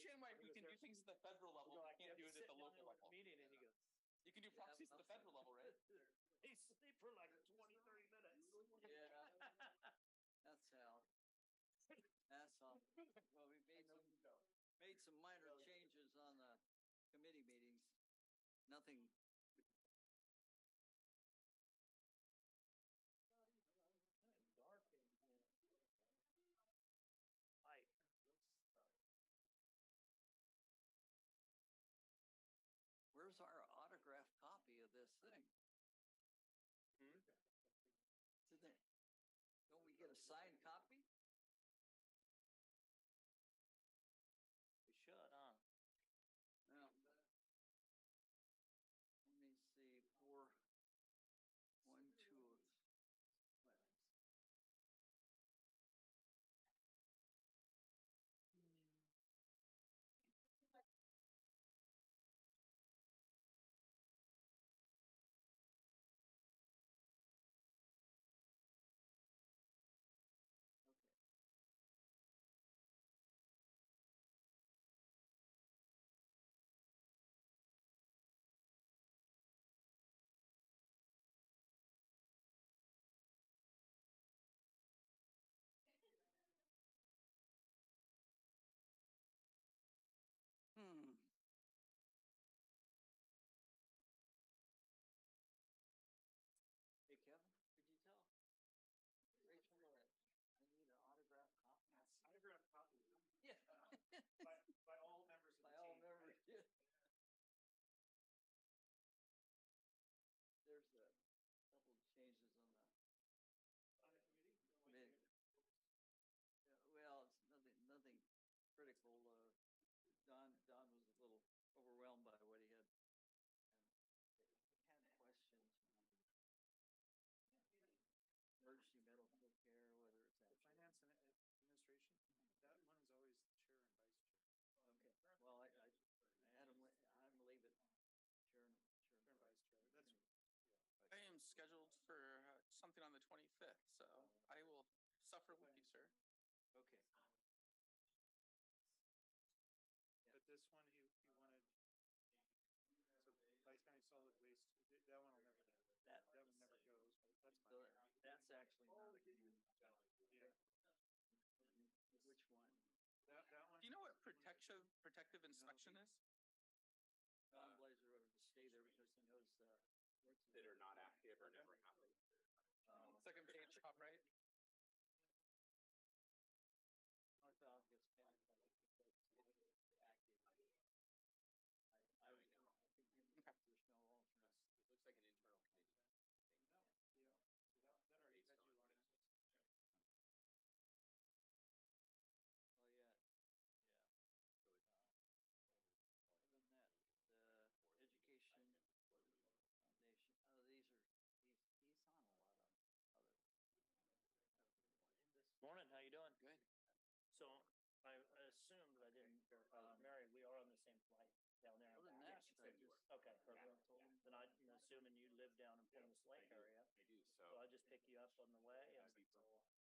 understand why we can do things at the federal level, we can't do it at the local level. Meeting and he goes, You can do proxies at the federal level, right? they sleep for like 20, 30 minutes. Yeah. That's how. That's all. Well, we made some minor changes on the committee meetings. Nothing. Dark and light. Where's our autographed copy of this thing? Don't we get a signed copy? We should, huh? No. Let me see. 4, 1, 2. Hey, Kevin, could you tell Rachel that I need an autographed copy? Autograph copy. Yeah. By all members of the By all team. members, yeah. There's a couple of changes on the committee. Yeah, well, it's nothing critical. Don was a little overwhelmed by what he had. And had questions on emergency medical care, whether it's The finance and administration, that one is always the chair and vice chair. Okay, well, I had him leave it. Chair and vice chair. That's I am scheduled for something on the 25th, so I will suffer with you, sir. Okay. But this one, he wanted, so Vice County Solid Waste, that one will never, that one never goes, but that's fine. So that's actually not a community. Yeah. Which one? That one. Do you know what protective inspection is? Don Blazer would have to stay there because he knows that are not active or never happened. Second page, top right. North gets active. I think there's no alternates. It looks like an internal committee. Yeah. That already had you on it. Oh, yeah. So it's Other than that, the education foundation. Oh, he's on a lot of other. Morning, how you doing? Good. So I assumed, but I didn't verify with Mary, we are on the same flight down there. Other than that, Okay, perfect. Then I'm assuming you live down in Plumas Lake area. I do. So I'll just pick you up on the way.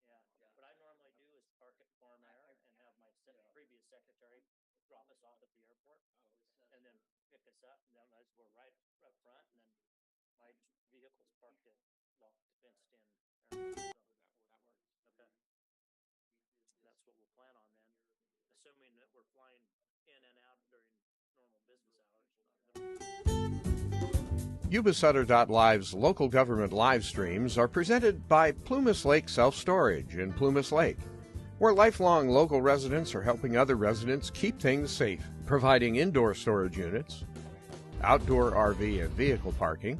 Yeah. What I normally do is park at Farm Air and have my previous secretary drop us off at the airport and then pick us up. And then we're right up front, and then my vehicle's parked at fenced in. That works. Okay. That's what we'll plan on then, assuming that we're flying in and out during normal business hours. Yuba-Sutter.live's local government live streams are presented by Plumas Lake Self-Storage in Plumas Lake, where lifelong local residents are helping other residents keep things safe, providing indoor storage units, outdoor RV and vehicle parking,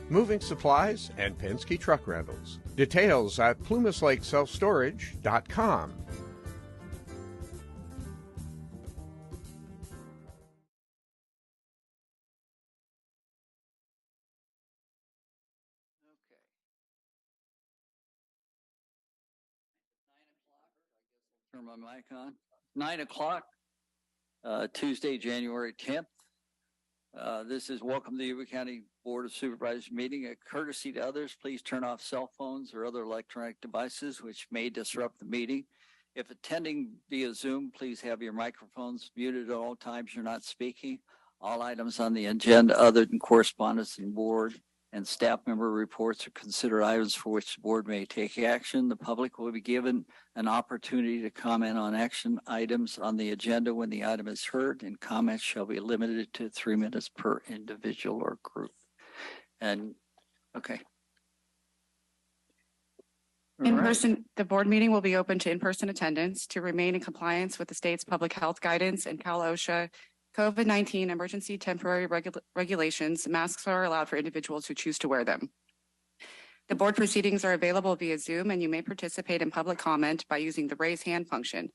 moving supplies, and Penske truck rentals. Details at plumaslakeselfstorage.com. Okay. 9 o'clock. Turn my mic on. 9 o'clock, Tuesday, January 10th. This is welcome to the Yuba County Board of Supervisors meeting. A courtesy to others, please turn off cell phones or other electronic devices which may disrupt the meeting. If attending via Zoom, please have your microphones muted at all times you're not speaking. All items on the agenda other than correspondence and board and staff member reports are considered items for which the board may take action. The public will be given an opportunity to comment on action items on the agenda when the item is heard, and comments shall be limited to 3 minutes per individual or group. And, okay. In All right. person, the board meeting will be open to in-person attendance to remain in compliance with the state's public health guidance and Cal OSHA COVID-19 emergency temporary regulations. Masks are allowed for individuals who choose to wear them. The board proceedings are available via Zoom, and you may participate in public comment by using the raise hand function.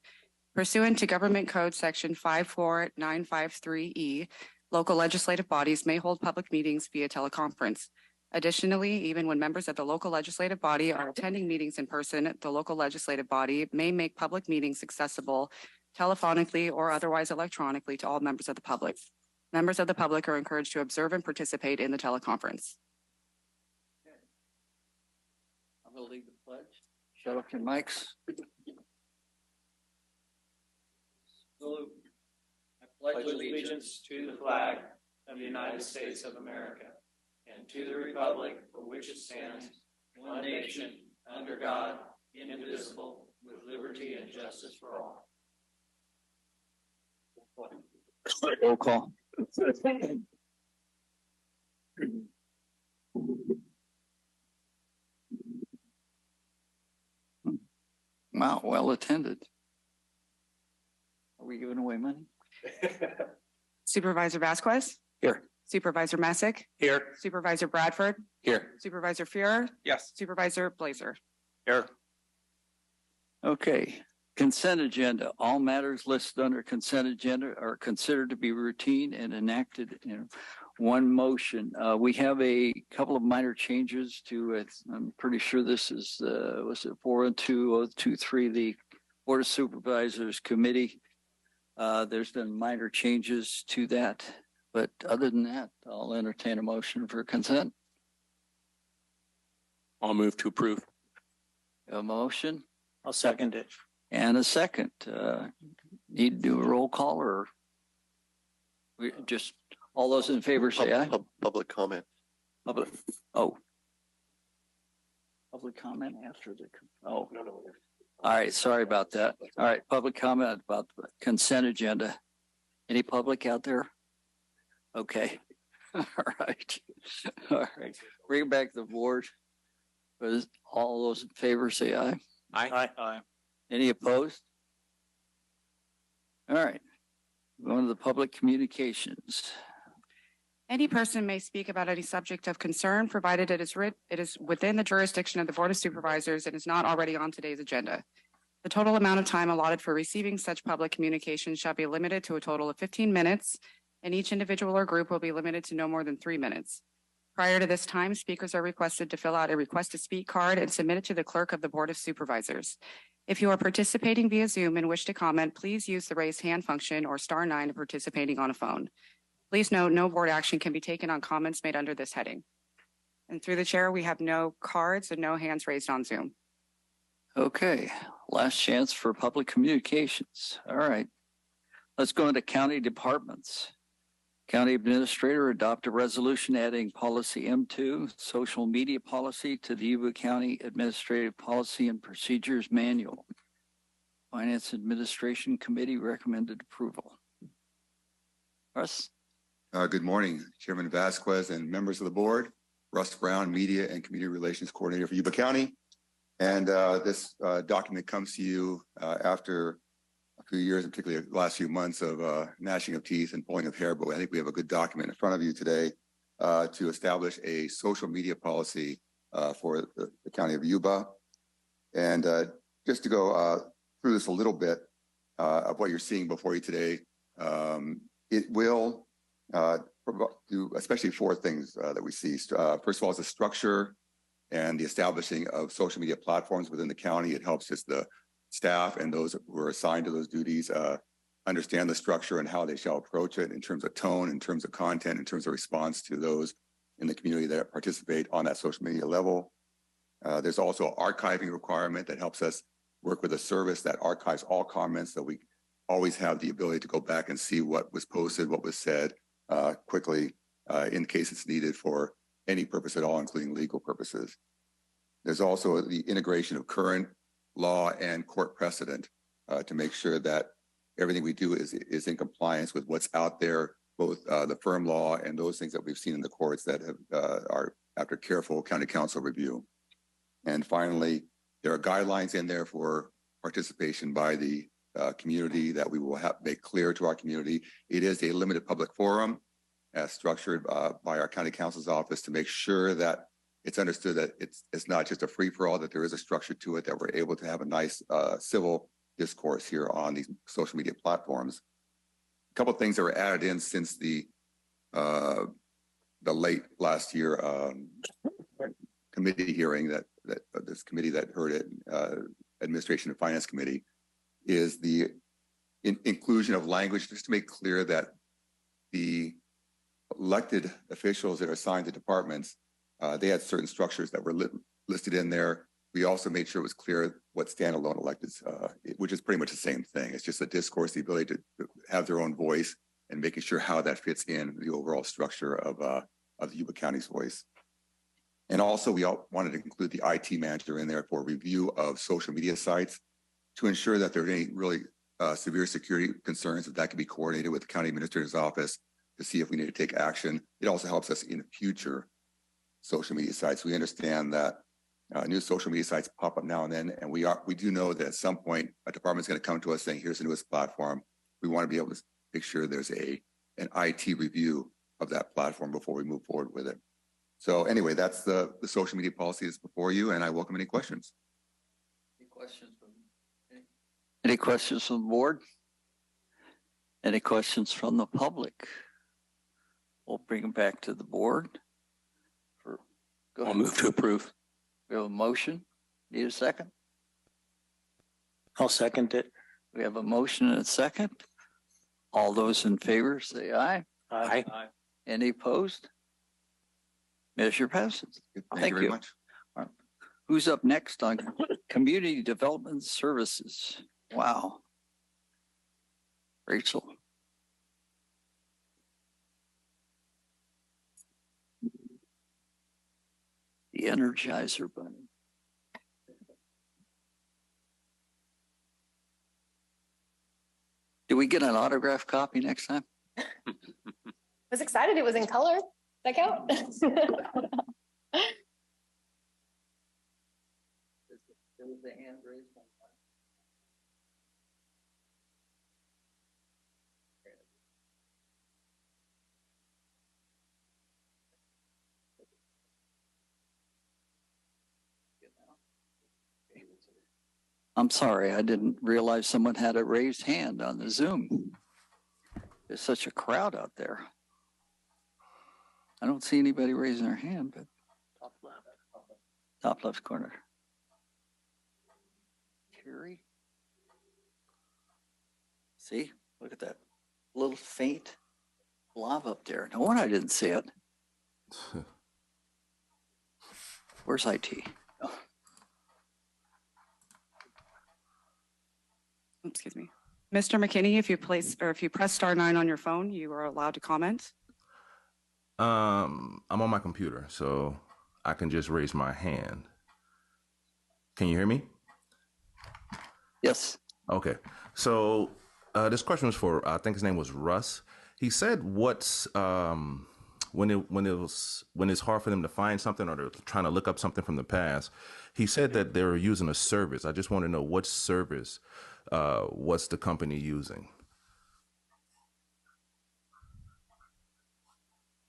Pursuant to Government Code Section 54953E, local legislative bodies may hold public meetings via teleconference. Additionally, even when members of the local legislative body are attending meetings in person, the local legislative body may make public meetings accessible telephonically or otherwise electronically to all members of the public. Members of the public are encouraged to observe and participate in the teleconference. I'm going to lead the pledge. Shut off your mics. Salute. I Pledge allegiance to the flag of the United States of America and to the republic for which it stands, one nation, under God, indivisible, with liberty and justice for all. Roll call. Wow, well attended. Are we giving away money? Supervisor Vasquez, Here. Supervisor Messick, Here. Supervisor Bradford, Here. Supervisor Fuhrer, Yes. Supervisor Blazer. Here. Okay, consent agenda. All matters listed under consent agenda are considered to be routine and enacted in one motion. We have a couple of minor changes to it. I'm pretty sure this is, was it 402-023, the Board of Supervisors Committee. There's been minor changes to that, but other than that, I'll entertain a motion for consent. I'll move to approve. A motion I'll second it. and a second. Need to do a roll call, or we just, all those in favor say aye? Public comment. Public, oh. Public comment after the, oh, No. all right, sorry about that. All right, public comment about the consent agenda. Any public out there? Okay, all right. All right, bring it back to the board. All those in favor say aye. Aye. Any opposed? All right, going to the public communications. Any person may speak about any subject of concern, provided it is within the jurisdiction of the Board of Supervisors and is not already on today's agenda. The total amount of time allotted for receiving such public communication shall be limited to a total of 15 minutes, and each individual or group will be limited to no more than 3 minutes. Prior to this time, speakers are requested to fill out a request to speak card and submit it to the clerk of the Board of Supervisors. If you are participating via Zoom and wish to comment, please use the raise hand function or *9 if participating on a phone. Please note, no board action can be taken on comments made under this heading. And through the chair, we have no cards and no hands raised on Zoom. Okay, last chance for public communications. All right. Let's go into county departments. County administrator adopt a resolution adding policy M2, social media policy, to the Yuba County Administrative Policy and Procedures Manual. Finance Administration Committee recommended approval. Russ? Good morning, Chairman Vasquez and members of the board. Russ Brown, Media and Community Relations Coordinator for Yuba County. And this document comes to you after a few years, and particularly the last few months of gnashing of teeth and pulling of hair. But I think we have a good document in front of you today to establish a social media policy for the county of Yuba. And just to go through this a little bit of what you're seeing before you today, it will do especially 4 things that we see. First of all, is the structure and the establishing of social media platforms within the county. It helps just the staff and those who are assigned to those duties understand the structure and how they shall approach it in terms of tone, in terms of content, in terms of response to those in the community that participate on that social media level. There's also an archiving requirement that helps us work with a service that archives all comments, so we always have the ability to go back and see what was posted, what was said quickly in case it's needed for any purpose at all, including legal purposes. There's also the integration of current law and court precedent to make sure that everything we do is in compliance with what's out there, both the firm law and those things that we've seen in the courts that have, are after careful county council review. And finally, there are guidelines in there for participation by the community that we will have make clear to our community. It is a limited public forum as structured by our county council's office to make sure that it's understood that it's not just a free-for-all, that there is a structure to it, that we're able to have a nice civil discourse here on these social media platforms. A couple of things that were added in since the late last year committee hearing that this committee that heard it, Administration and Finance Committee, is the inclusion of language just to make clear that the elected officials that are assigned to departments, they had certain structures that were listed in there. We also made sure it was clear what standalone electeds, which is pretty much the same thing. It's just a discourse, the ability to have their own voice and making sure how that fits in the overall structure of the Yuba County's voice. And also we all wanted to include the IT manager in there for review of social media sites to ensure that there are any really severe security concerns, that can be coordinated with the county administrator's office to see if we need to take action. It also helps us in future social media sites. We understand that new social media sites pop up now and then, and we do know that at some point a department's going to come to us saying, here's the newest platform. We want to be able to make sure there's an IT review of that platform before we move forward with it. So anyway, that's the social media policy that's before you, and I welcome any questions. Any questions from the board? Any questions from the public? We'll bring them back to the board. Go ahead. I'll move to approve. We have a motion. Need a second? I'll second it. We have a motion and a second. All those in favor say aye. Aye. Any opposed? Measure passes. Thank you very much. All right. Who's up next on Community Development Services? Wow. Rachel. The Energizer Bunny. Do we get an autograph copy next time? Was excited it was in color. That count? I'm sorry, I didn't realize someone had a raised hand on the Zoom. There's such a crowd out there. I don't see anybody raising their hand, but top left corner. Carrie? See, look at that little faint blob up there. No wonder I didn't see it. Where's IT? Oh. Excuse me. Mr. McKinney, if you press *9 on your phone, you are allowed to comment. I'm on my computer, so I can just raise my hand. Can you hear me? Yes. Okay. So this question was for, I think his name was Russ. He said what's when it's hard for them to find something or they're trying to look up something from the past. He said that they're using a service. I just want to know what service what's the company using?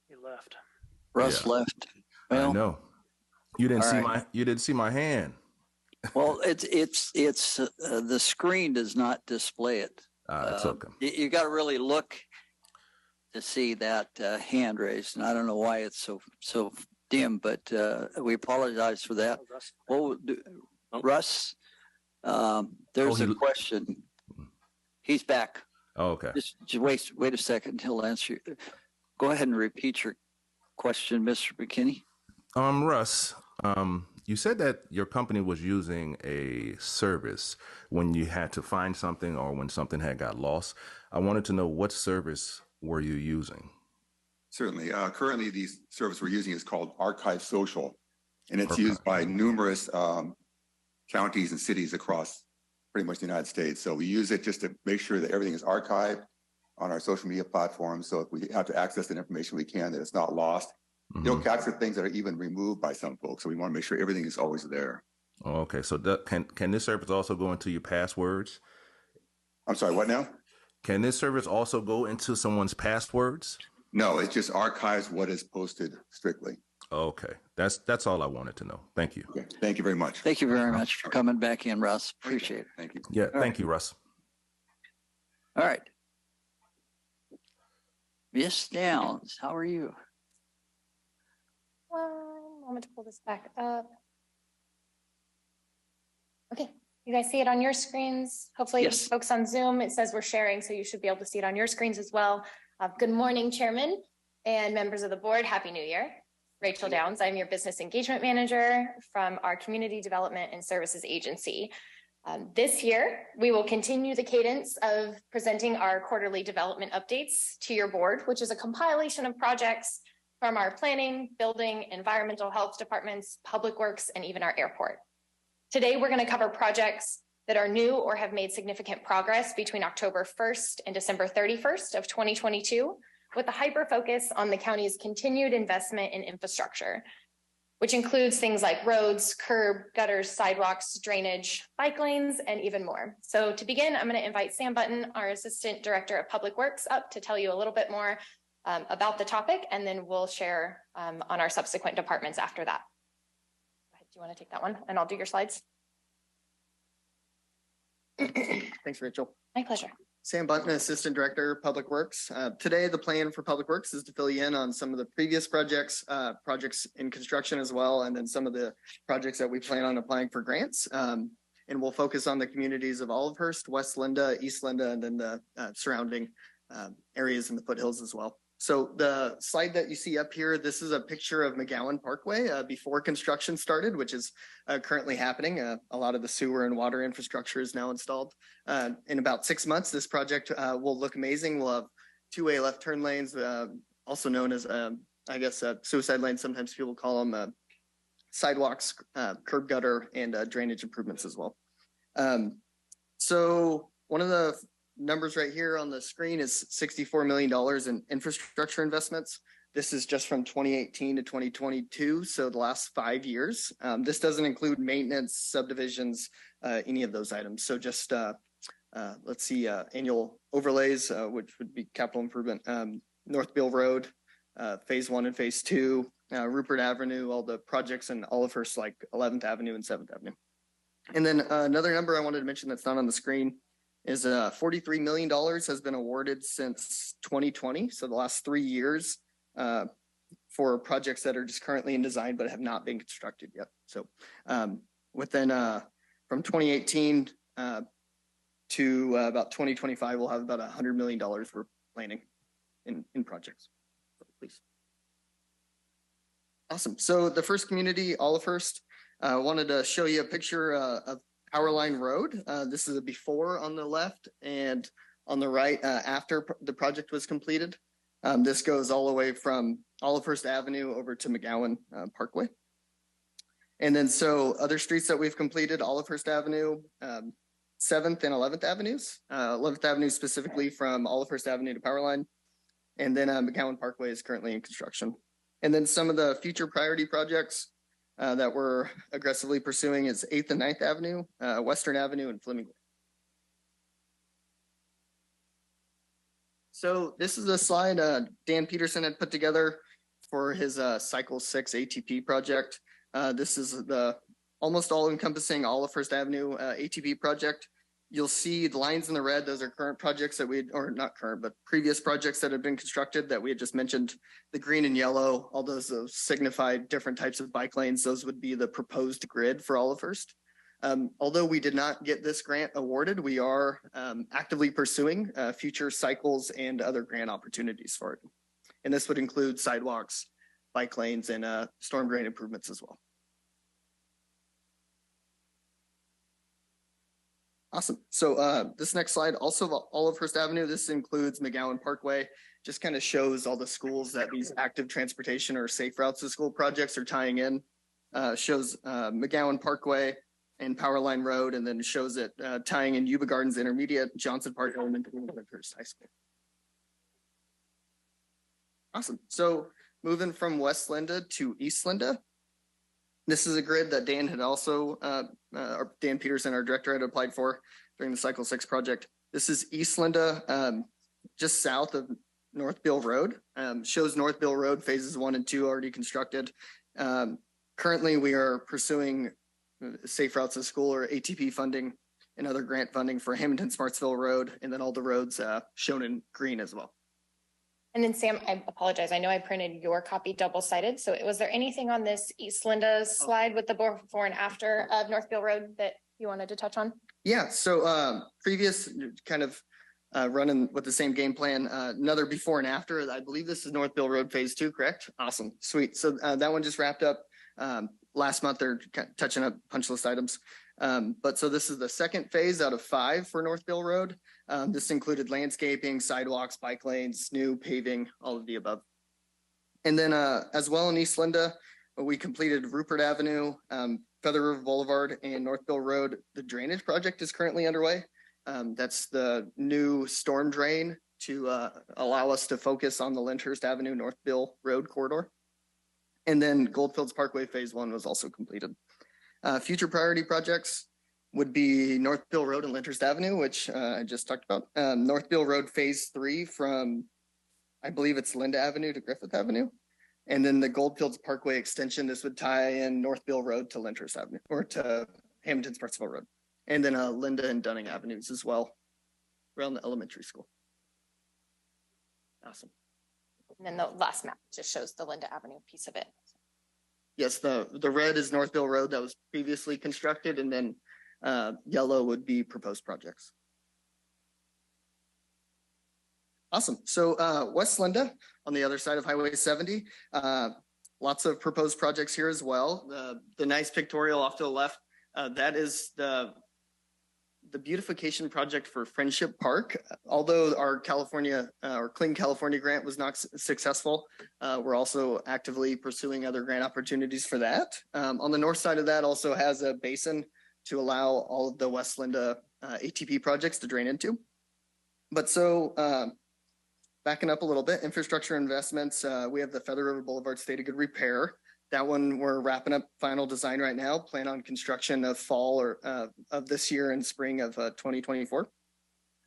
He left. Russ left. Well, I know. You didn't see right. you didn't see my hand. Well, it's the screen does not display it. It's okay. You got to really look to see that hand raised, and I don't know why it's so dim, but we apologize for that. Oh, Russ, there's a question. He's back. Oh, okay. Just wait a second. He'll answer you. Go ahead and repeat your question, Mr. McKinney. Russ, You said that your company was using a service when you had to find something or when something had got lost. I wanted to know what service were you using? Certainly. Currently, the service we're using is called Archive Social, and it's Archive. used by numerous counties and cities across pretty much the United States. So we use it just to make sure that everything is archived on our social media platforms. So if we have to access that information, we can, that it's not lost. They'll capture things that are even removed by some folks. So we want to make sure everything is always there. Oh, okay. So can this service also go into your passwords? I'm sorry, what now? Can this service also go into someone's passwords? No, it just archives what is posted strictly. Okay. That's all I wanted to know. Thank you. Okay. Thank you very much. Thank you very much for coming back in, Russ. Appreciate it. Thank you. Yeah. All Thank you, Russ. All right. Miss Downs, how are you? 1 moment to pull this back up. Okay, you guys see it on your screens? Hopefully, Yes. folks on Zoom, it says we're sharing, so you should be able to see it on your screens as well. Good morning, Chairman and members of the board. Happy New Year. Rachel Downs, I'm your Business Engagement Manager from our Community Development and Services Agency. This year, we will continue the cadence of presenting our quarterly development updates to your board, which is a compilation of projects from our planning, building, environmental health departments, public works, and even our airport. Today, we're going to cover projects that are new or have made significant progress between October 1st and December 31st of 2022, with a hyper focus on the county's continued investment in infrastructure, which includes things like roads, curb, gutters, sidewalks, drainage, bike lanes, and even more. So to begin, I'm going to invite Sam Button, our Assistant Director of Public Works, up to tell you a little bit more about the topic, and then we'll share on our subsequent departments after that. Do you want to take that one? And I'll do your slides. Thanks, Rachel. My pleasure. Sam Button, Assistant Director, Public Works. Today, the plan for Public Works is to fill you in on some of the previous projects in construction as well, and then some of the projects that we plan on applying for grants. And we'll focus on the communities of Olivehurst, West Linda, East Linda, and then the surrounding areas in the foothills as well. So the slide that you see up here, this is a picture of McGowan Parkway before construction started, which is currently happening. A lot of the sewer and water infrastructure is now installed. In about 6 months, this project will look amazing. We'll have two-way left turn lanes, also known as, I guess, suicide lanes. Sometimes people call them sidewalks, curb gutter, and drainage improvements as well. So one of the numbers right here on the screen is $64 million in infrastructure investments. This is just from 2018 to 2022, so the last 5 years. This doesn't include maintenance, subdivisions, any of those items. So just, let's see, annual overlays, which would be capital improvement, North Beale Road, Phase 1 and Phase 2, Rupert Avenue, all the projects in Olivehurst, like 11th Avenue and 7th Avenue. And then another number I wanted to mention that's not on the screen is $43 million has been awarded since 2020. So the last 3 years for projects that are just currently in design, but have not been constructed yet. So within from 2018 to about 2025, we'll have about $100 million we're planning in projects. Please. Awesome. So the first community, Olivehurst, wanted to show you a picture of Powerline Road. This is a before on the left, and on the right after the project was completed. This goes all the way from Olivehurst Avenue over to McGowan Parkway. And then so other streets that we've completed, Olivehurst Avenue, 7th and 11th Avenues. 11th Avenue specifically from Olivehurst Avenue to Powerline. And then McGowan Parkway is currently in construction. And then some of the future priority projects that we're aggressively pursuing is 8th and 9th Avenue, Western Avenue, and Fleming. So this is a slide Dan Peterson had put together for his Cycle 6 ATP project. This is the almost all encompassing Olivehurst Avenue ATP project. You'll see the lines in the red, those are current projects that or not current, but previous projects that have been constructed that we had just mentioned. The green and yellow, all those signify different types of bike lanes. Those would be the proposed grid for Olivehurst. Although we did not get this grant awarded, we are actively pursuing future cycles and other grant opportunities for it. And this would include sidewalks, bike lanes, and storm drain improvements as well. Awesome. So this next slide, also all of First Avenue, this includes McGowan Parkway, just kind of shows all the schools that these active transportation or safe routes to school projects are tying in. Shows McGowan Parkway and Powerline Road, and then shows it tying in Yuba Gardens Intermediate, Johnson Park Elementary, and Lindenhurst High School. Awesome. So moving from West Linda to East Linda. This is a grid that Dan had also, Dan Peterson, our director, had applied for during the Cycle 6 project. This is East Linda, just south of North Bill Road. Shows North Bill Road phases 1 and 2 already constructed. Currently, we are pursuing Safe Routes to School or ATP funding and other grant funding for Hamilton Smartsville Road, and then all the roads shown in green as well. And then Sam, I apologize. I know I printed your copy double-sided. So was there anything on this East Linda slide with the before and after of North Bill Road that you wanted to touch on? Yeah, so previous kind of running with the same game plan, another before and after. I believe this is North Bill Road Phase 2, correct? Awesome, sweet. So that one just wrapped up last month. They're touching up punch list items. But so this is the second phase out of 5 for North Bill Road. This included landscaping, sidewalks, bike lanes, new paving, all of the above. And then as well in East Linda, we completed Rupert Avenue, Feather River Boulevard, and North Bill Road. The drainage project is currently underway. That's the new storm drain to allow us to focus on the Lyndhurst Avenue, North Bill Road corridor. And then Goldfields Parkway Phase 1 was also completed. Future priority projects would be North Bill Road and Lyndhurst Avenue, which I just talked about. North Bill Road Phase 3 from, I believe it's Linda Avenue to Griffith Avenue. And then the Goldfields Parkway extension, this would tie in North Bill Road to Lyndhurst Avenue or to Hamilton Smartsville Road. And then Linda and Dunning Avenues as well around the elementary school. Awesome. And then the last map just shows the Linda Avenue piece of it. Yes, the red is North Bill Road that was previously constructed, and then yellow would be proposed projects. Awesome. So West Linda on the other side of Highway 70, lots of proposed projects here as well. The nice pictorial off to the left, that is the beautification project for Friendship Park. Although our California or Clean California grant was not successful, we're also actively pursuing other grant opportunities for that. On the north side of that also has a basin to allow all of the West Linda ATP projects to drain into. But so backing up a little bit, infrastructure investments, we have the Feather River Boulevard State of Good Repair. That one, we're wrapping up final design right now, plan on construction of fall or of this year and spring of 2024.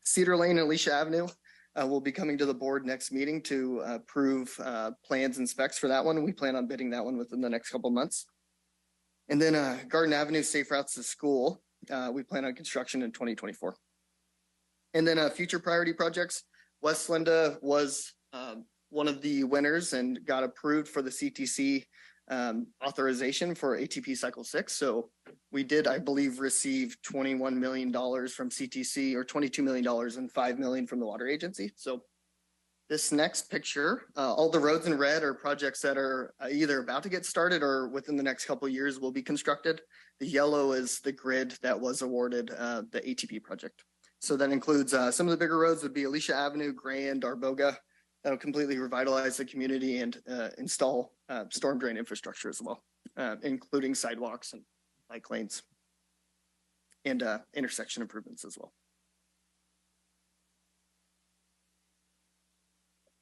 Cedar Lane and Alicia Avenue will be coming to the board next meeting to approve plans and specs for that one. We plan on bidding that one within the next couple months. And then Garden Avenue Safe Routes to School, we plan on construction in 2024. And then future priority projects, West Linda was one of the winners and got approved for the CTC authorization for ATP Cycle 6. So we did, I believe, receive $21 million from CTC or $22 million and $5 million from the water agency. So this next picture, all the roads in red are projects that are either about to get started or within the next couple of years will be constructed. The yellow is the grid that was awarded the ATP project. So that includes some of the bigger roads would be Alicia Avenue, Grand, Arboga. That'll completely revitalize the community and install storm drain infrastructure as well, including sidewalks and bike lanes and intersection improvements as well.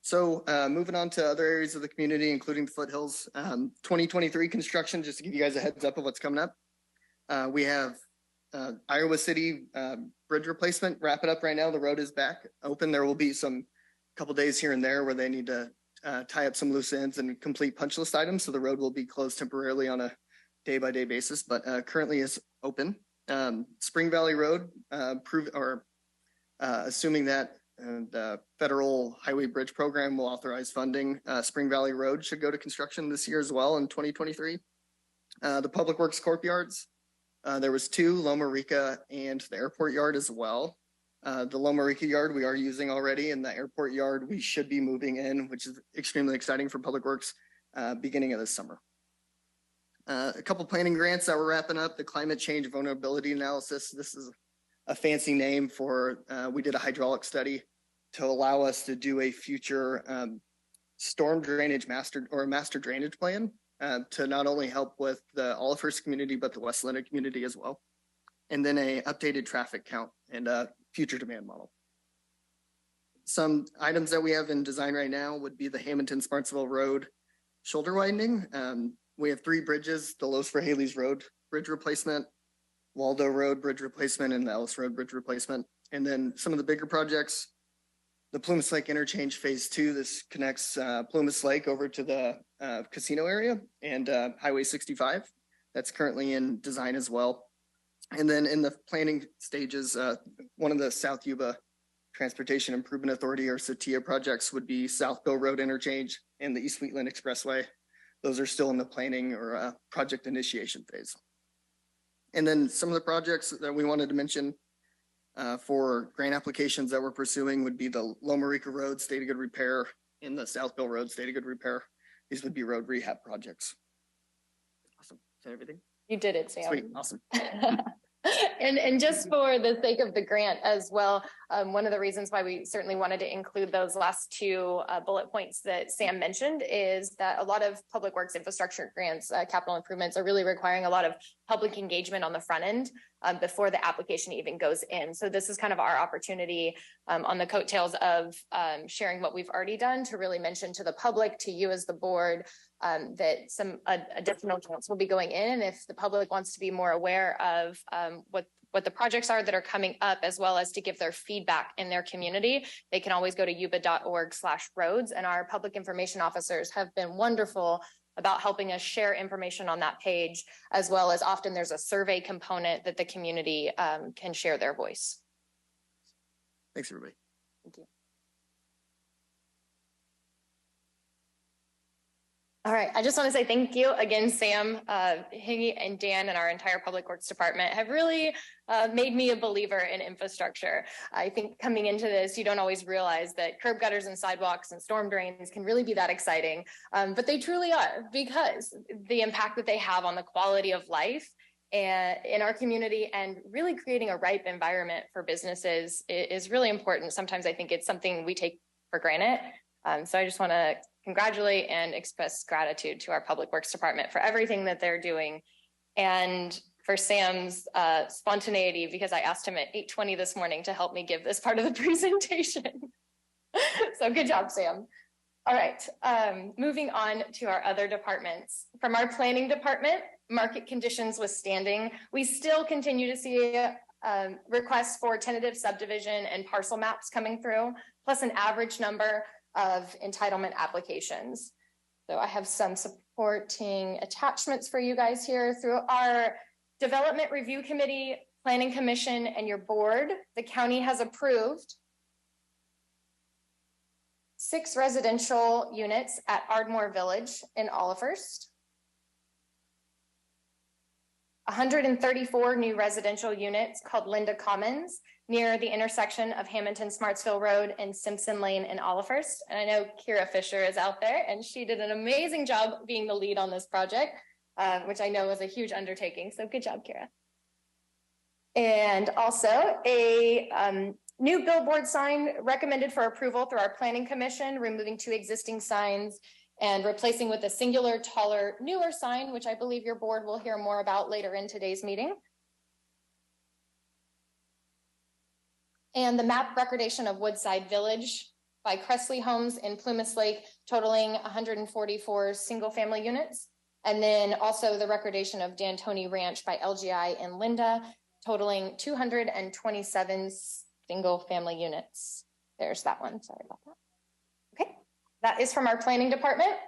So moving on to other areas of the community, including the foothills, 2023 construction, just to give you guys a heads up of what's coming up. We have Iowa City bridge replacement, wrap it up right now. The road is back open. There will be some couple days here and there where they need to tie up some loose ends and complete punch list items. So the road will be closed temporarily on a day-by-day basis, but currently is open. Spring Valley Road, assuming that the federal highway bridge program will authorize funding, Spring Valley Road should go to construction this year as well in 2023. The Public Works Courtyards, there was 2, Loma Rica and the airport yard as well. The Loma Rica yard we are using already, and the airport yard we should be moving in, which is extremely exciting for Public Works beginning of this summer. A couple planning grants that we're wrapping up, the climate change vulnerability analysis. This is a fancy name for, we did a hydraulic study to allow us to do a future storm drainage master drainage plan to not only help with the Olivehurst community, but the West Leonard community as well. And then a updated traffic count and a future demand model. Some items that we have in design right now would be the Hamilton-Smartsville Road shoulder widening. We have 3 bridges, the Los Haley's Road bridge replacement, Waldo Road bridge replacement, and the Ellis Road bridge replacement. And then some of the bigger projects, the Plumas Lake Interchange Phase 2, this connects Plumas Lake over to the casino area, and Highway 65. That's currently in design as well. And then in the planning stages, one of the South Yuba Transportation Improvement Authority or SATIA projects would be South Bill Road Interchange and the East Wheatland Expressway. Those are still in the planning or project initiation phase. And then some of the projects that we wanted to mention for grant applications that we're pursuing would be the Loma Rica Road State of Good Repair and the South Bill Road State of Good Repair. These would be road rehab projects. Awesome. Is that everything? You did it, Sam. Sweet. Awesome. And just for the sake of the grant as well, one of the reasons why we certainly wanted to include those last 2 bullet points that Sam mentioned is that a lot of public works infrastructure grants, capital improvements, are really requiring a lot of public engagement on the front end before the application even goes in. So this is kind of our opportunity on the coattails of sharing what we've already done to really mention to the public, to you as the board, that some additional grants will be going in. And if the public wants to be more aware of what the projects are that are coming up, as well as to give their feedback in their community, they can always go to yuba.org/roads. And our public information officers have been wonderful about helping us share information on that page, as well as often there's a survey component that the community can share their voice. Thanks, everybody. Thank you. All right, I just want to say thank you again, Sam, Hingy, and Dan, and our entire Public Works Department have really made me a believer in infrastructure. I think coming into this, you don't always realize that curb gutters and sidewalks and storm drains can really be that exciting, but they truly are, because the impact that they have on the quality of life and in our community, and really creating a ripe environment for businesses is really important. Sometimes I think it's something we take for granted. So I just want to congratulate and express gratitude to our Public Works Department for everything that they're doing, and for Sam's spontaneity, because I asked him at 8:20 this morning to help me give this part of the presentation. So good job, Sam. All right, moving on to our other departments. From our planning department, market conditions withstanding, we still continue to see requests for tentative subdivision and parcel maps coming through, plus an average number of entitlement applications. So I have some supporting attachments for you guys here. Through our Development Review Committee, Planning Commission, and your board, the county has approved 6 residential units at Ardmore Village in Olivehurst, 134 new residential units called Linda Commons near the intersection of Hamilton-Smartsville Road and Simpson Lane in Olivehurst. And I know Kira Fisher is out there, and she did an amazing job being the lead on this project, which I know was a huge undertaking. So good job, Kira. And also a new billboard sign recommended for approval through our Planning Commission, removing 2 existing signs and replacing with a singular, taller, newer sign, which I believe your board will hear more about later in today's meeting. And the map recordation of Woodside Village by Cressley Homes in Plumas Lake, totaling 144 single-family units. And then also the recordation of D'Antoni Ranch by LGI in Linda, totaling 227 single-family units. There's that one, sorry about that. Okay, that is from our planning department.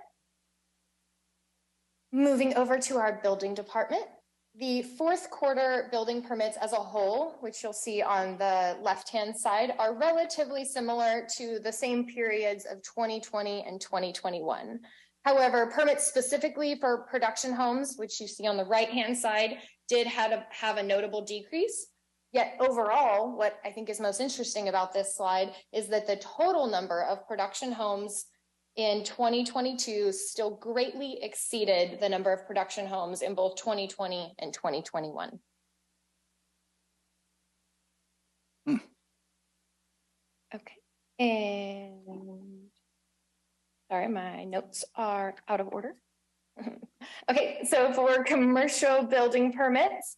Moving over to our building department. The fourth quarter building permits as a whole, which you'll see on the left-hand side, are relatively similar to the same periods of 2020 and 2021. However, permits specifically for production homes, which you see on the right-hand side, did have a notable decrease. Yet overall, what I think is most interesting about this slide is that the total number of production homes in 2022 still greatly exceeded the number of production homes in both 2020 and 2021. And sorry, my notes are out of order. Okay, so for commercial building permits,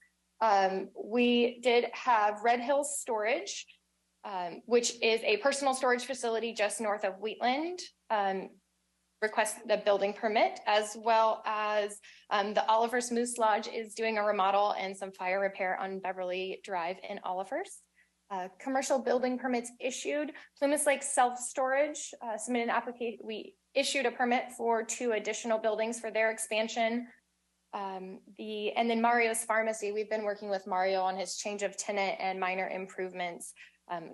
we did have Red Hills Storage, which is a personal storage facility just north of Wheatland, request the building permit, as well as the Oliver's Moose Lodge is doing a remodel and some fire repair on Beverly Drive in Oliver's. Commercial building permits issued. Plumas Lake Self-Storage submitted an application. We issued a permit for 2 additional buildings for their expansion. And then Mario's Pharmacy, we've been working with Mario on his change of tenant and minor improvements,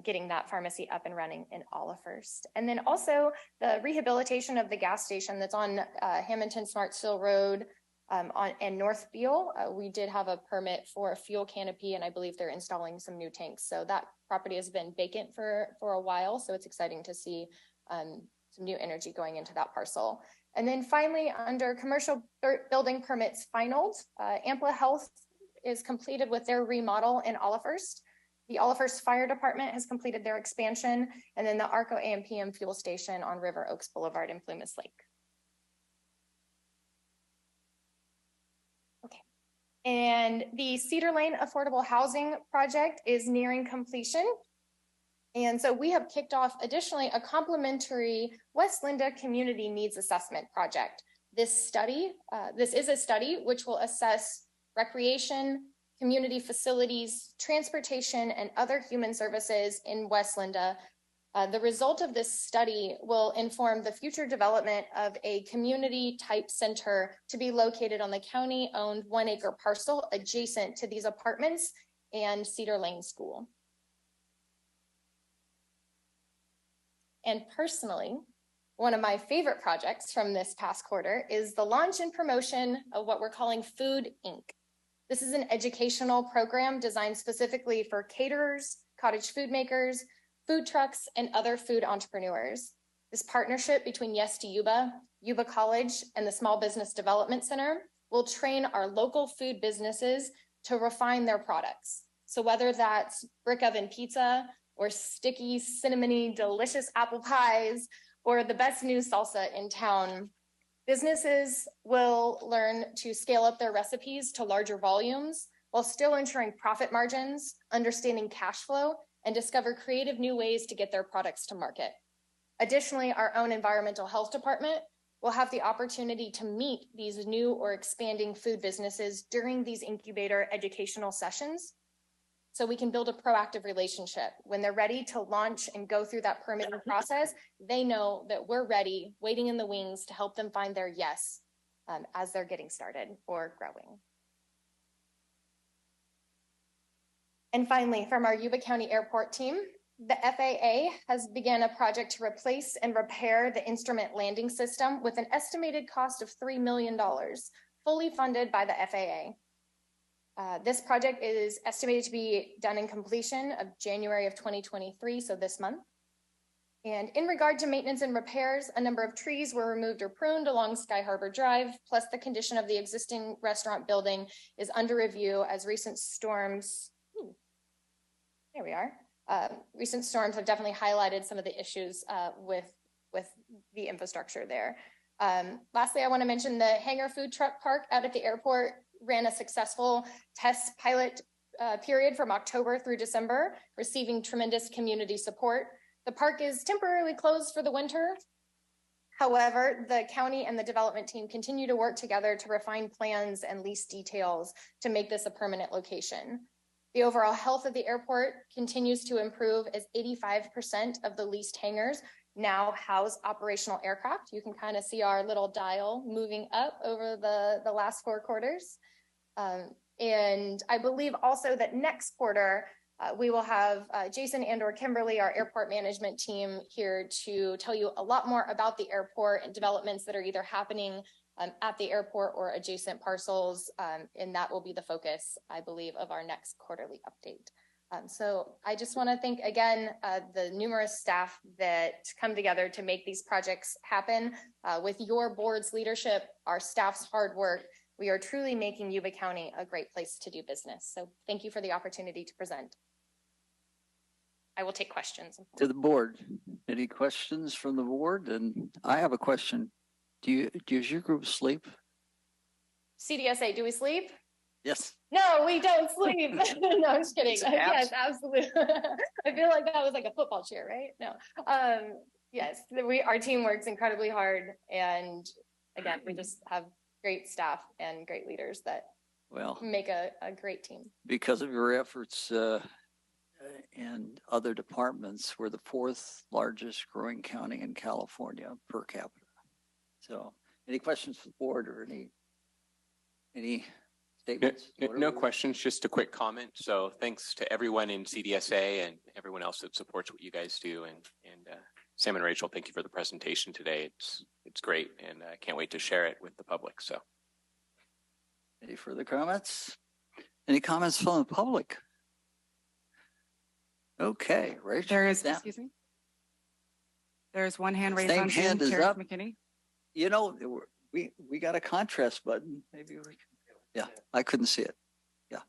getting that pharmacy up and running in Oliver's. And then also the rehabilitation of the gas station that's on Hamilton Smartsville Road and North Beale. We did have a permit for a fuel canopy, and I believe they're installing some new tanks. So that property has been vacant for a while. So it's exciting to see some new energy going into that parcel. And then finally, under commercial building permits finaled, Ampla Health is completed with their remodel in Oliver's. The Oliver's Fire Department has completed their expansion, and then the Arco AMPM fuel station on River Oaks Boulevard in Plumas Lake. Okay, and the Cedar Lane Affordable Housing Project is nearing completion. And so we have kicked off additionally a complementary West Linda Community Needs Assessment Project. This is a study which will assess recreation, community facilities, transportation, and other human services in West Linda. The result of this study will inform the future development of a community type center to be located on the county-owned 1-acre parcel adjacent to these apartments and Cedar Lane School. And personally, one of my favorite projects from this past quarter is the launch and promotion of what we're calling Food Inc. This is an educational program designed specifically for caterers, cottage food makers, food trucks, and other food entrepreneurs. This partnership between Yes to Yuba, Yuba College, and the Small Business Development Center will train our local food businesses to refine their products. So whether that's brick oven pizza, or sticky, cinnamony, delicious apple pies, or the best new salsa in town, businesses will learn to scale up their recipes to larger volumes while still ensuring profit margins, understanding cash flow, and discover creative new ways to get their products to market. Additionally, our own environmental health department will have the opportunity to meet these new or expanding food businesses during these incubator educational sessions, so we can build a proactive relationship. When they're ready to launch and go through that permitting process, they know that we're ready, waiting in the wings to help them find their yes as they're getting started or growing. And finally, from our Yuba County Airport team, the FAA has begun a project to replace and repair the instrument landing system with an estimated cost of $3 million, fully funded by the FAA. This project is estimated to be done in completion of January of 2023, so this month. And in regard to maintenance and repairs, a number of trees were removed or pruned along Sky Harbor Drive, plus the condition of the existing restaurant building is under review as recent storms, there we are. Recent storms have definitely highlighted some of the issues with the infrastructure there. Lastly, I want to mention the Hangar Food Truck Park out at the airport ran a successful test pilot period from October through December, receiving tremendous community support. The park is temporarily closed for the winter. However, the county and the development team continue to work together to refine plans and lease details to make this a permanent location. The overall health of the airport continues to improve as 85% of the leased hangars now house operational aircraft. You can kind of see our little dial moving up over the last 4 quarters. And I believe also that next quarter, we will have Jason and/or Kimberly, our airport management team, here to tell you a lot more about the airport and developments that are either happening at the airport or adjacent parcels. And that will be the focus, I believe, of our next quarterly update. So I just want to thank again the numerous staff that come together to make these projects happen. With your board's leadership, our staff's hard work, we are truly making Yuba County a great place to do business. So thank you for the opportunity to present. I will take questions. To the board. Any questions from the board? And I have a question. Does your group sleep? CDSA, do we sleep? Yes. No, we don't sleep. No, I'm just kidding. It's Yes, absolutely. I feel like that was like a football cheer, right? No. Yes, our team works incredibly hard, and again, we just have great staff and great leaders that make a great team. Because of your efforts and other departments, we're the 4th largest growing county in California per capita. So, any questions for the board or any statements? No questions, just a quick comment. So thanks to everyone in CDSA and everyone else that supports what you guys do. And Sam and Rachel, thank you for the presentation today. It's great, and I can't wait to share it with the public. So, any further comments? Any comments from the public? Okay, Rachel. There is, excuse me. There's one hand raised Same on hand Zoom, is Terry up. McKinney. You know, we got a contrast button. Maybe we can. Yeah, I couldn't see it. Yeah.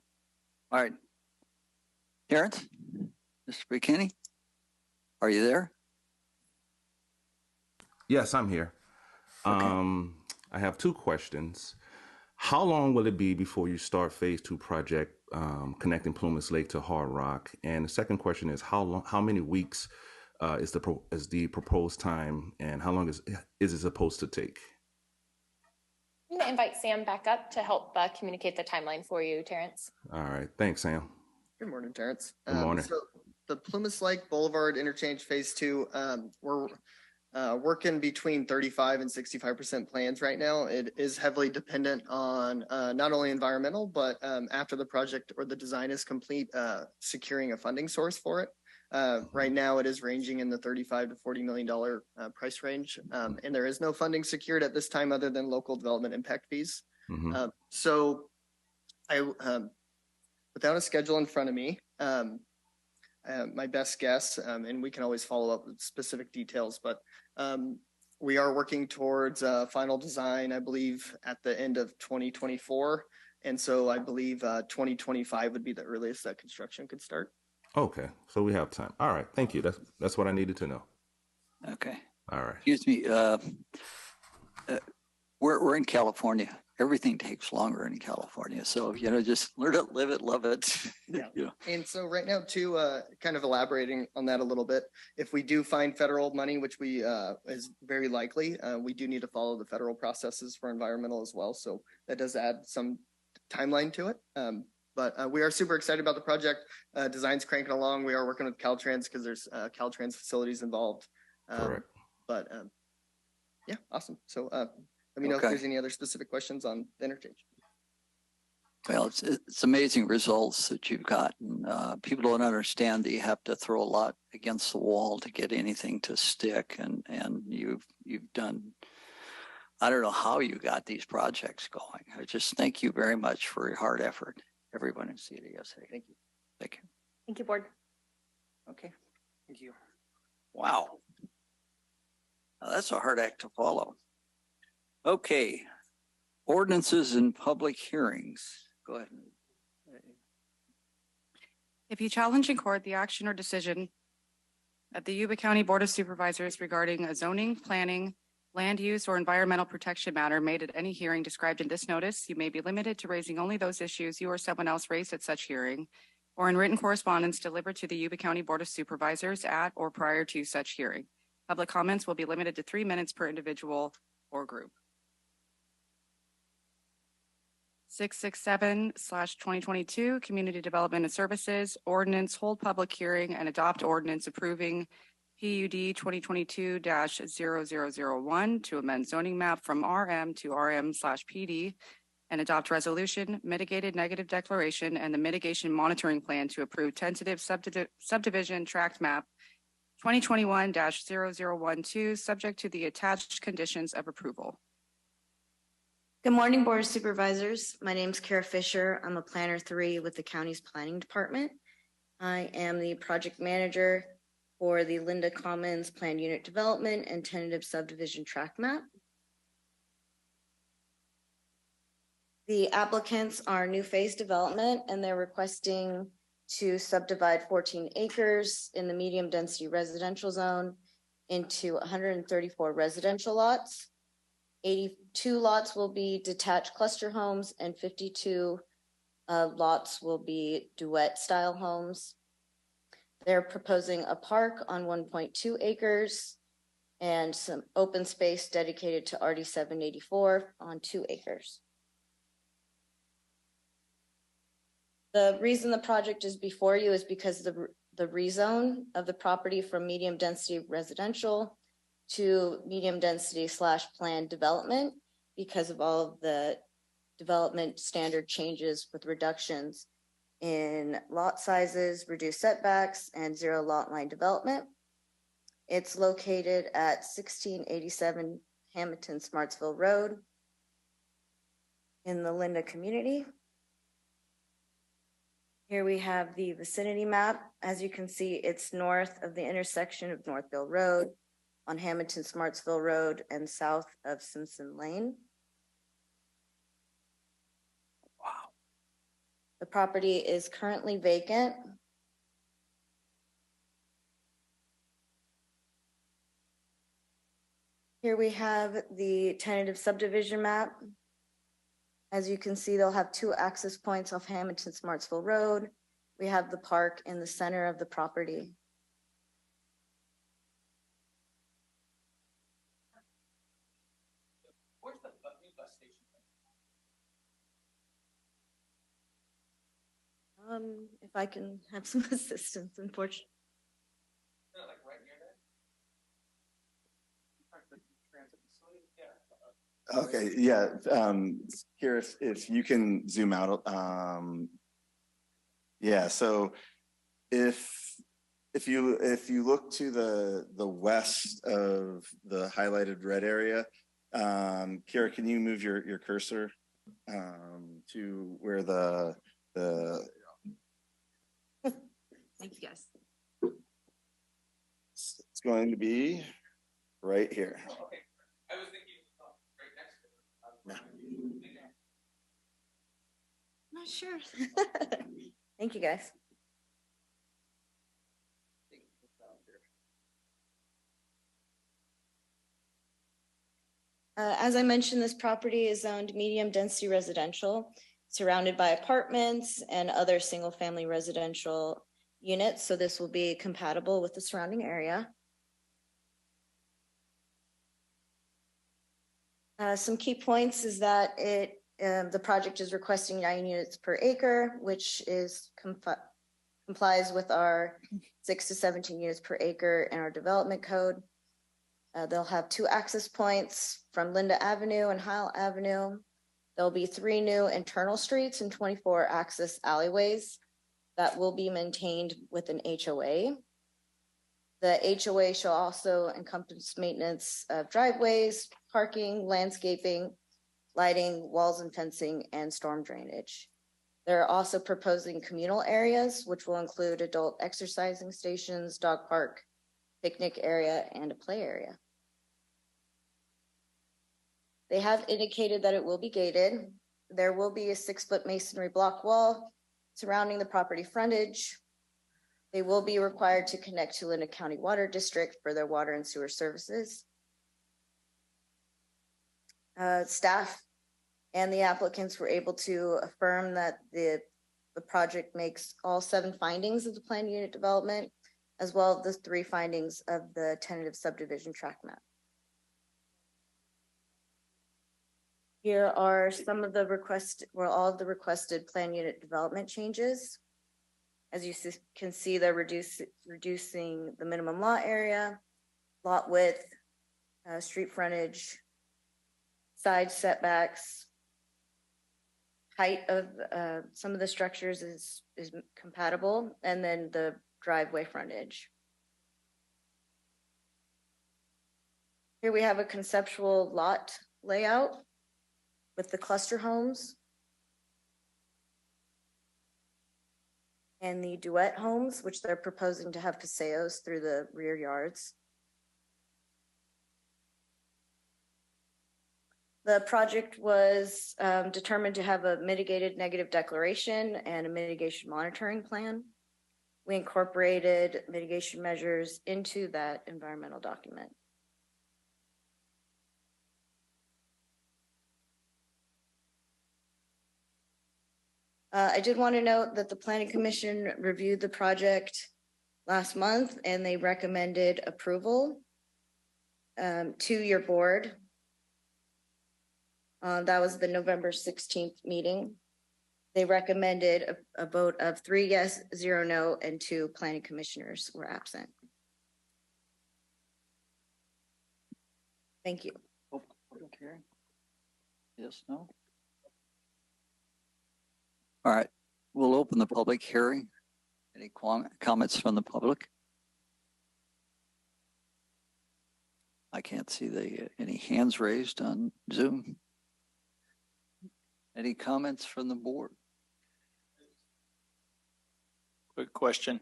All right. Terrence, Mr. McKinney, are you there? Yes, I'm here. Okay. I have 2 questions. How long will it be before you start phase 2 project connecting Plumas Lake to Hard Rock? And the second question is how many weeks is the proposed time, and how long is it supposed to take? I'm going to invite Sam back up to help communicate the timeline for you, Terrence. All right. Thanks, Sam. Good morning, Terrence. Good morning. So the Plumas Lake Boulevard Interchange Phase 2, we're working between 35 and 65% plans right now. It is heavily dependent on not only environmental, but after the project or the design is complete, securing a funding source for it. Right now it is ranging in the $35 to $40 million price range. And there is no funding secured at this time other than local development impact fees. Mm-hmm. So I, without a schedule in front of me, my best guess, and we can always follow up with specific details, but we are working towards final design, I believe, at the end of 2024. And so I believe 2025 would be the earliest that construction could start. Okay, so we have time. All right, thank you. That's what I needed to know. Okay. All right. Excuse me. We're in California. Everything takes longer in California. So, just learn it, live it, love it. Yeah. And so right now too, kind of elaborating on that a little bit, if we do find federal money, which we is very likely, we do need to follow the federal processes for environmental as well. So that does add some timeline to it. But we are super excited about the project. Design's cranking along. We are working with Caltrans because there's Caltrans facilities involved. Correct. But yeah, awesome. So let me know if there's any other specific questions on the interchange. Well, it's amazing results that you've gotten. People don't understand that you have to throw a lot against the wall to get anything to stick, and you've done. I don't know how you got these projects going. I just thank you very much for your hard effort. Everyone in CDSA. Thank you. Thank you. Thank you, board. Okay. Thank you. Wow. Now, that's a hard act to follow. Okay. Ordinances and public hearings. Go ahead. If you challenge in court the action or decision of the Yuba County Board of Supervisors regarding a zoning, planning, land use, or environmental protection matter made at any hearing described in this notice, you may be limited to raising only those issues you or someone else raised at such hearing, or in written correspondence delivered to the Yuba County Board of Supervisors at or prior to such hearing. Public comments will be limited to 3 minutes per individual or group. 667/2022 Community Development and Services Ordinance, hold public hearing and adopt ordinance approving PUD 2022-0001 to amend zoning map from RM to RM/PD and adopt resolution, mitigated negative declaration, and the mitigation monitoring plan to approve tentative subdivision tract map 2021-0012, subject to the attached conditions of approval. Good morning, Board of Supervisors. My name is Kara Fisher. I'm a Planner 3 with the county's planning department. I am the project manager for the Linda Commons Planned Unit Development and Tentative Subdivision Tract Map. The applicants are New Phase Development, and they're requesting to subdivide 14 acres in the medium density residential zone into 134 residential lots. 82 lots will be detached cluster homes and 52 lots will be duet style homes. They're proposing a park on 1.2 acres and some open space dedicated to RD 784 on 2 acres. The reason the project is before you is because the rezone of the property from medium density residential to medium density / planned development because of all of the development standard changes with reductions in lot sizes, reduced setbacks, and 0 lot line development. It's located at 1687 Hamilton Smartsville Road in the Linda community. Here we have the vicinity map. As you can see, it's north of the intersection of Northville Road on Hamilton Smartsville Road and south of Simpson Lane. Wow. The property is currently vacant. Here we have the tentative subdivision map. As you can see, they'll have 2 access points off Hamilton Smartsville Road. We have the park in the center of the property. Where's the new bus station? If I can have some assistance, unfortunately. Is it like right near there? Transit facility? Yeah. Okay, yeah, here, if you can zoom out, yeah, so if you look to the west of the highlighted red area, Kira, can you move your cursor to where the Thank you, guys. it's going to be right here. Oh, okay. I was thinking right next to it. Not sure. Thank you, guys. As I mentioned, this property is zoned medium density residential, surrounded by apartments and other single family residential units. So this will be compatible with the surrounding area. Some key points is that the project is requesting 9 units per acre, which is complies with our 6 to 17 units per acre in our development code. They'll have 2 access points from Linda Avenue and Heil Avenue. There'll be 3 new internal streets and 24 access alleyways that will be maintained with an HOA. The HOA shall also encompass maintenance of driveways, parking, landscaping, lighting, walls and fencing, and storm drainage. They're also proposing communal areas, which will include adult exercising stations, dog park, picnic area, and a play area. They have indicated that it will be gated. There will be a 6-foot masonry block wall surrounding the property frontage. They will be required to connect to Linda County Water District for their water and sewer services. Staff and the applicants were able to affirm that the project makes all 7 findings of the planned unit development, as well as the 3 findings of the tentative subdivision tract map. Here are some of the all of the requested plan unit development changes. As you can see, they're reducing the minimum lot area, lot width, street frontage, side setbacks, height of some of the structures is compatible, and then the driveway frontage. Here we have a conceptual lot layout with the cluster homes and the duet homes, which they're proposing to have paseos through the rear yards. The project was determined to have a mitigated negative declaration and a mitigation monitoring plan. we incorporated mitigation measures into that environmental document. I did want to note that the Planning Commission reviewed the project last month and they recommended approval to your board. That was the November 16th meeting. They recommended a vote of 3 yes, 0 no, and 2 planning commissioners were absent. Thank you. Oh, public hearing? Yes, no? All right, we'll open the public hearing. Any comments from the public? I can't see any hands raised on Zoom. Any comments from the board? Quick question.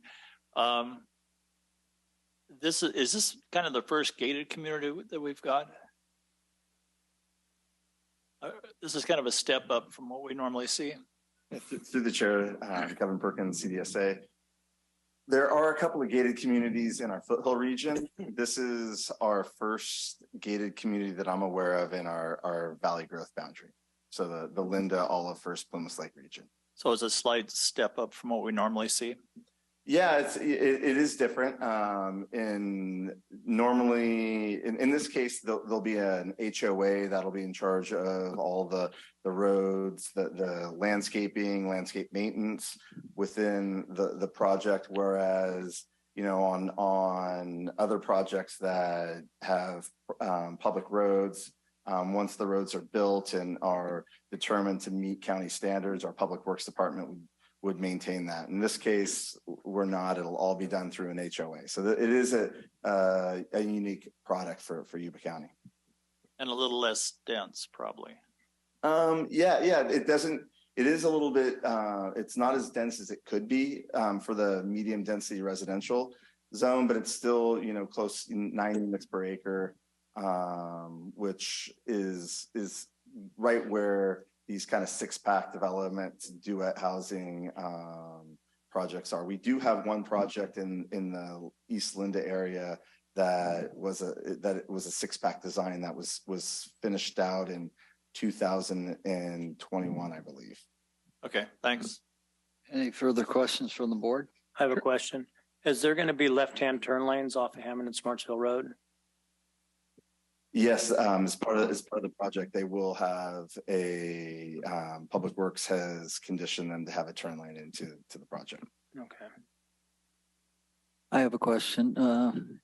Is this kind of the first gated community that we've got? This is kind of a step up from what we normally see. Through the chair, Kevin Perkins, CDSA. There are a couple of gated communities in our foothill region. This is our first gated community that I'm aware of in our valley growth boundary. So the Linda, Olive, First, Plumas Lake region. So it's a slight step up from what we normally see. Yeah, it is different. Normally in this case, there'll be an HOA that'll be in charge of all the roads, the landscaping, landscape maintenance within the project. Whereas, you know, on other projects that have public roads, once the roads are built and are determined to meet county standards, our public works department would maintain that. In this case, we're not. It'll all be done through an HOA. So it is a unique product for Yuba County. And a little less dense, probably. Yeah, it doesn't. It is a little bit. It's not as dense as it could be for the medium density residential zone, but it's still, you know, close 9 units per acre, which is right where these kind of 6-pack development duet housing projects are. We do have one project in the East Linda area that was a 6-pack design that was finished out in 2021, I believe. Okay, thanks. Any further questions from the board? I have a question. Is there going to be left-hand turn lanes off of Hammond and Smartsville Road? Yes, as part of the project, they will have a Public Works has conditioned them to have a turn lane into the project. Okay. I have a question.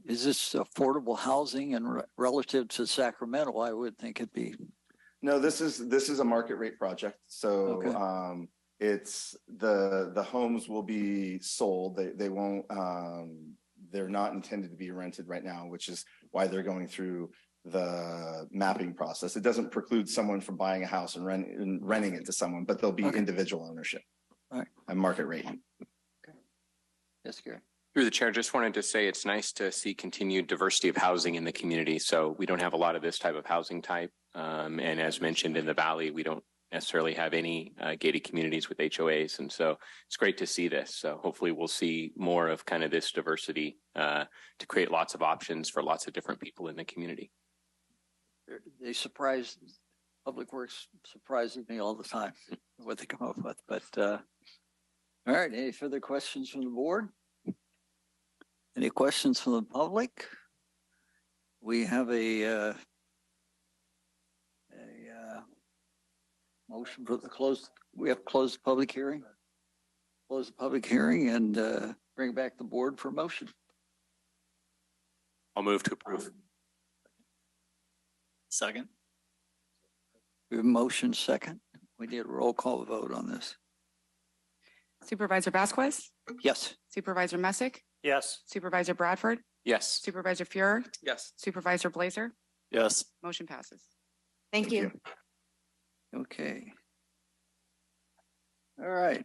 Is this affordable housing and relative to Sacramento? I would think it'd be. No, this is a market rate project. So okay. It's the homes will be sold. They won't. They're not intended to be rented right now, which is why they're going through the mapping process. It doesn't preclude someone from buying a house and renting it to someone, but there'll be individual ownership. All right. And market rate. Okay. Yes, Gary. Through the chair, just wanted to say it's nice to see continued diversity of housing in the community. So we don't have a lot of this type of housing type. And as mentioned in the Valley, we don't necessarily have any gated communities with HOAs. And so it's great to see this. So hopefully we'll see more of kind of this diversity to create lots of options for lots of different people in the community. They Public Works surprises me all the time what they come up with. But all right, any further questions from the board? Any questions from the public? We have a motion for the close. We have closed the public hearing. Close the public hearing and bring back the board for motion. I'll move to approve. Second. We have a motion second. We need a roll call vote on this. Supervisor Vasquez? Yes. Supervisor Messick? Yes. Supervisor Bradford? Yes. Supervisor Fuhrer? Yes. Supervisor Blazer? Yes. Motion passes. Thank you. Okay. All right.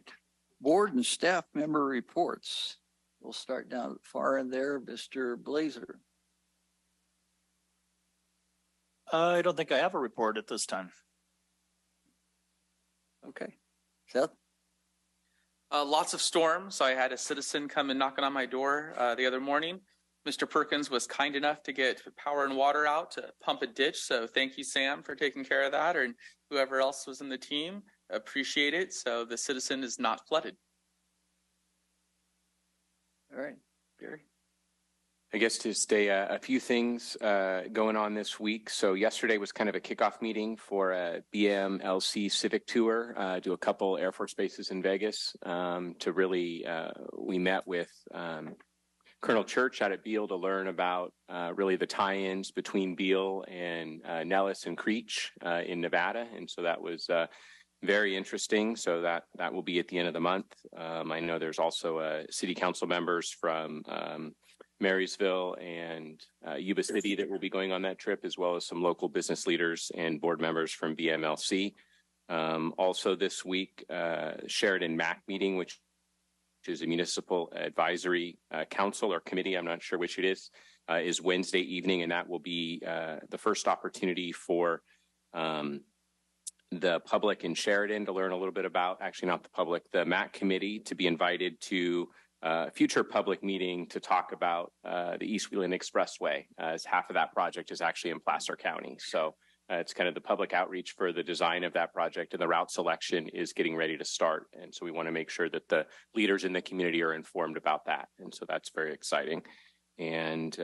Board and staff member reports. We'll start down far in there, Mr. Blazer. I don't think I have a report at this time. Okay. Seth? Lots of storms. I had a citizen come and knocking on my door the other morning. Mr. Perkins was kind enough to get power and water out to pump a ditch. So thank you, Sam, for taking care of that, and whoever else was in the team. Appreciate it. So the citizen is not flooded. All right, Gary. I guess to stay a few things going on this week. So yesterday was kind of a kickoff meeting for a BMLC Civic Tour, do a couple Air Force bases in Vegas to really, we met with Colonel Church out at Beale to learn about really the tie-ins between Beale and Nellis and Creech in Nevada. And so that was very interesting. So that will be at the end of the month. I know there's also city council members from Marysville and Yuba-Sutter that will be going on that trip, as well as some local business leaders and board members from BMLC. Also this week, Sheridan MAC meeting, which is a municipal advisory council or committee, I'm not sure which it is Wednesday evening, and that will be the first opportunity for the public in Sheridan to learn a little bit about, actually not the public, the MAC committee to be invited to future public meeting to talk about the East Wheeling Expressway, as half of that project is actually in Placer County. So it's kind of the public outreach for the design of that project, and the route selection is getting ready to start. And so we want to make sure that the leaders in the community are informed about that. And so that's very exciting. And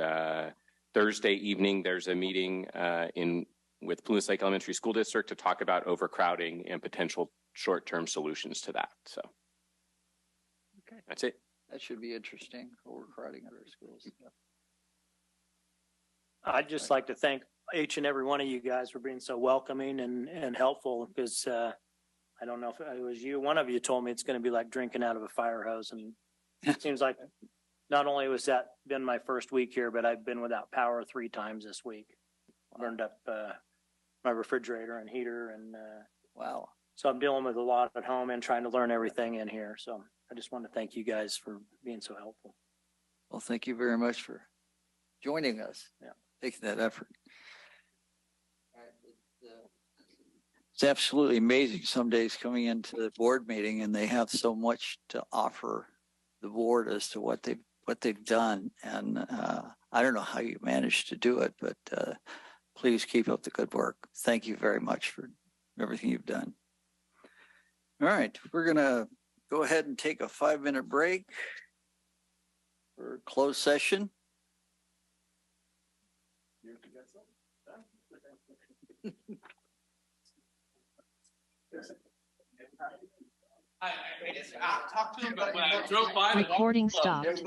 Thursday evening, there's a meeting with Plumas Lake Elementary School District to talk about overcrowding and potential short-term solutions to that. So Okay. That's it. That should be interesting, overcrowding at our schools. Yeah. I'd just like to thank each and every one of you guys for being so welcoming and helpful, because I don't know if it was you, one of you told me it's going to be like drinking out of a fire hose. And it seems like not only was that been my first week here, but I've been without power 3 times this week. Burned up my refrigerator and heater, and wow. So I'm dealing with a lot at home and trying to learn everything in here. So I just want to thank you guys for being so helpful. Well, thank you very much for joining us. Yeah. Taking that effort. It's absolutely amazing some days coming into the board meeting, and they have so much to offer the board as to what they've done. And I don't know how you managed to do it, but please keep up the good work. Thank you very much for everything you've done. All right, we're going to go ahead and take a 5-minute break for closed session. I talked to him, but when I drove by, recording stopped. So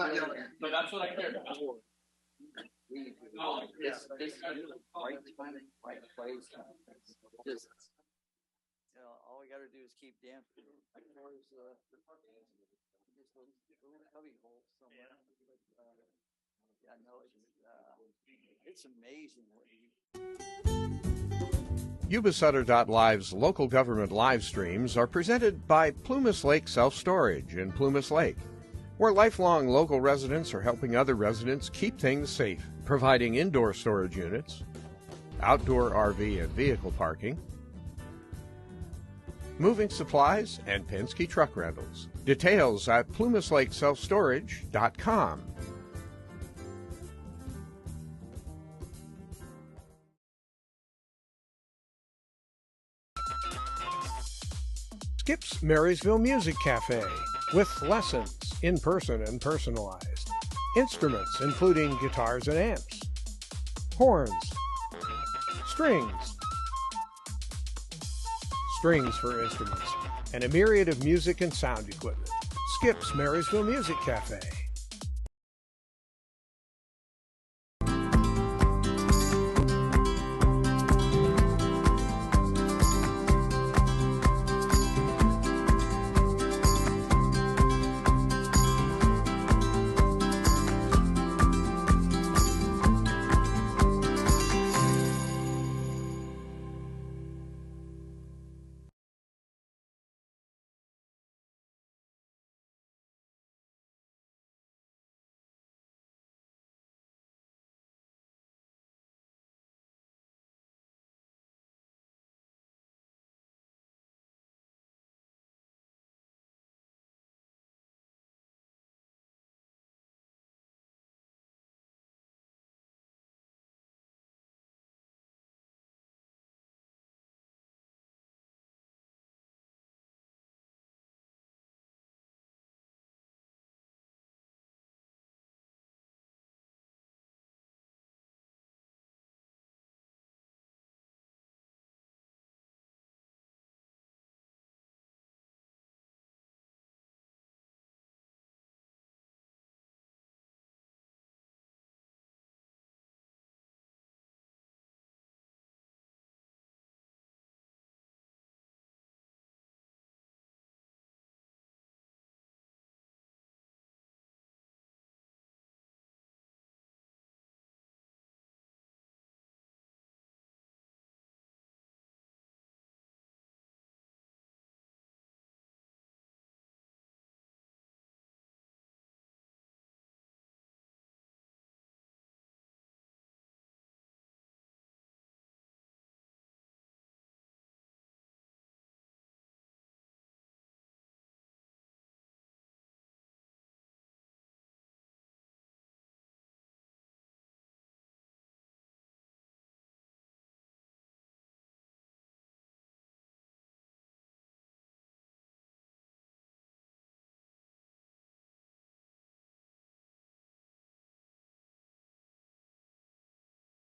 that's what I cared about. This is right time, right place. Just, all we got to do is keep dancing. It's amazing what Yuba-Sutter.live's local government live streams are presented by Plumas Lake Self-Storage in Plumas Lake, where lifelong local residents are helping other residents keep things safe, providing indoor storage units, outdoor RV and vehicle parking, moving supplies, and Penske truck rentals. Details at plumaslakeselfstorage.com. Skip's Marysville Music Cafe, with lessons in person and personalized. Instruments including guitars and amps, horns, strings for instruments, and a myriad of music and sound equipment. Skip's Marysville Music Cafe.